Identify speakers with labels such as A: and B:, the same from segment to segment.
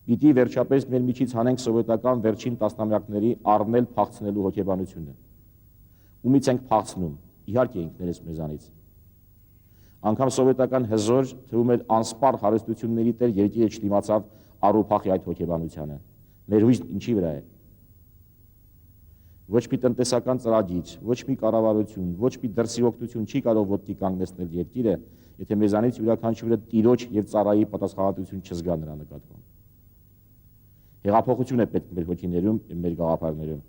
A: Պիտի վերջապես մեր միջից հանենք սովետական վերջին տասնամյակների առնել փախցնելու հոգեբանությունը։ Ումից ենք փախցնում, իհարկե ինքներս մեզանից։ Անգամ սովետական հզոր թվում էր անսպառ հարստությունների տեր երկիրը չդիմացավ առուփախի այդ հոգեբանությանը։ Մեր հույսն ինչի վրա է։ Ոչ մի տնտեսական ծրագիր, ոչ մի կառավարություն, ոչ մի դրսիօգնություն չի կարող ոտքի կանգնեցնել երկիրը, եթե մեզանից յուրաքանչյուրը տիրոջ եւ ծառայի պատասխանատվություն չզգա նրա նկատմամբ։ Հեղափոխություն է պետք մեր հոգիներում եւ մեր գաղափարներում։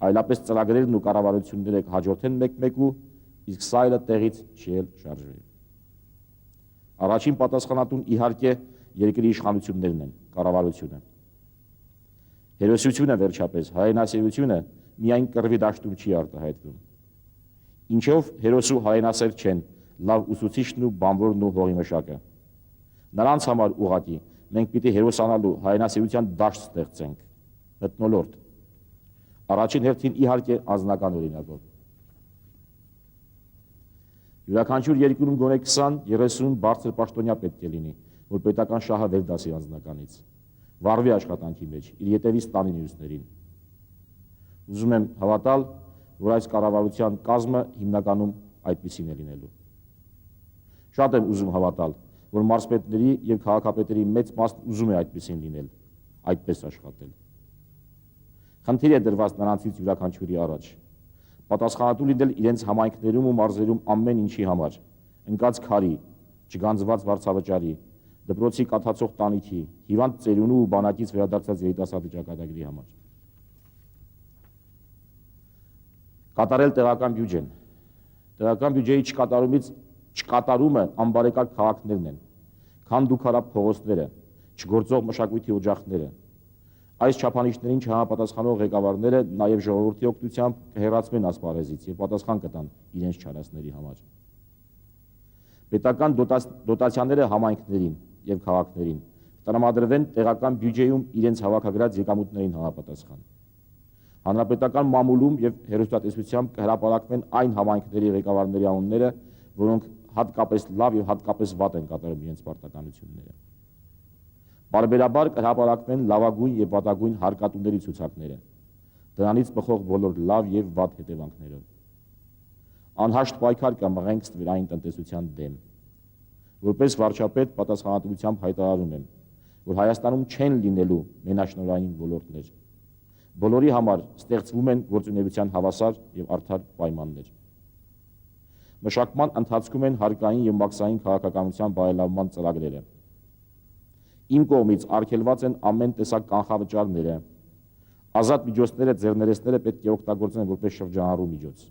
A: Այլապես ծրագրերն ու կառավարությունները հաջորդեն մեկ-մեկու, իսկ սայլը տեղից չի շարժվի։ Առաջին պատասխանատուն իհարկե երկրի իշխանություններն են, կառավարությունը։ Հերոսությունը վերջապես, հայրենասիրությունը միայն կռվի դաշտում չի արտահայտվում։ Ինչով հերոսու հայրենասեր չեն լավ ուսուցիչն ու բանվորն ու հողի մշակը։ Նրանց համար ուղղակի մենք պիտի հերոսանալու հայրենասիրության դաշտ ստեղծենք, մթնոլորտ։ Առաջին հերթին իհարկե անձնական օրինակով։ Յուրաքանչյուր երկրում գոնե 20-30 բարձր պաշտոնյա պետք է լինի, որ պետական շահը վեր դասի անձնականից, վարվի աշխատանքի մեջ, իր ետևից տանի մյուսներին։ Ուզում եմ հավատալ, որ այս կառավարության կազմը հիմնականում այդպիսին է լինելու։ Շատ եմ ուզում հավատալ, որ մարզպետների եւ քաղաքապետերի մեծ մասն ուզում է այդպիսին լինել, այդպես աշխատել։ Խնդիր է դրված նրանցից յուրաքանչյուրի առաջ։ Պատասխանատու լինել իրենց համայնքներում ու մարզերում ամեն ինչի համար, ընկած քարի, չգանձված վարձավճարի, դպրոցի կաթացող տանիքի, հիվանդ ծերունու ու բանակից վերադարձած երիտասարդի ճակատագրի համար։ Կատարել տեղական բյուջեն։ Տեղական բյուջեի չկատարումը անբարեկարգ քաղաքներն են, քանդուքարապ փողոցները, չգործող մշակույթի օջախները։ Այս չափանիշներին չհամապատասխանող ղեկավարները նաև ժողովրդի օգնությամբ կհեռացվեն ասպարեզից եւ պատասխան կտան իրենց չարացների համար։ Պետական դոտացիաները համայնքներին եւ քաղաքներին տրամադրվեն տեղական բյուջեում իրենց հավաքագրած եկամուտներին համապատասխան։ Հանրապետական մամուլում եւ հերոստատեսությամբ կհրապարակվեն այն համայնքների ղեկավարների անունները, որոնք հատկապես լավ եւ հատկապես վատ են կատարում իրենց պարտականությունները։ Բարբերաբար կհրապարակվեն լավագույն եւ վատագույն հարկատուների ցուցակները, դրանից բխող բոլոր լավ եւ վատ հետևանքներով։ Անհաշտ պայքար կա մղենք ստվերային տնտեսության դեմ։ Որպես վարչապետ պատասխանատվությամբ հայտարարում եմ, որ Հայաստանում չեն լինելու մենաշնորհային ոլորտներ։ Բոլորի համար ստեղծվում են գործունեության հավասար եւ արդար պայմաններ։ Մշակման ընթացքում են հարկային եւ մաքսային քաղաքականության բարելավման ծրագրերը։ Իմ կողմից արգելված են ամեն տեսակ կանխավճարները։ Ազատ միջոցները, ձեռներեցները պետք է օգտագործեն որպես շրջանառու միջոց։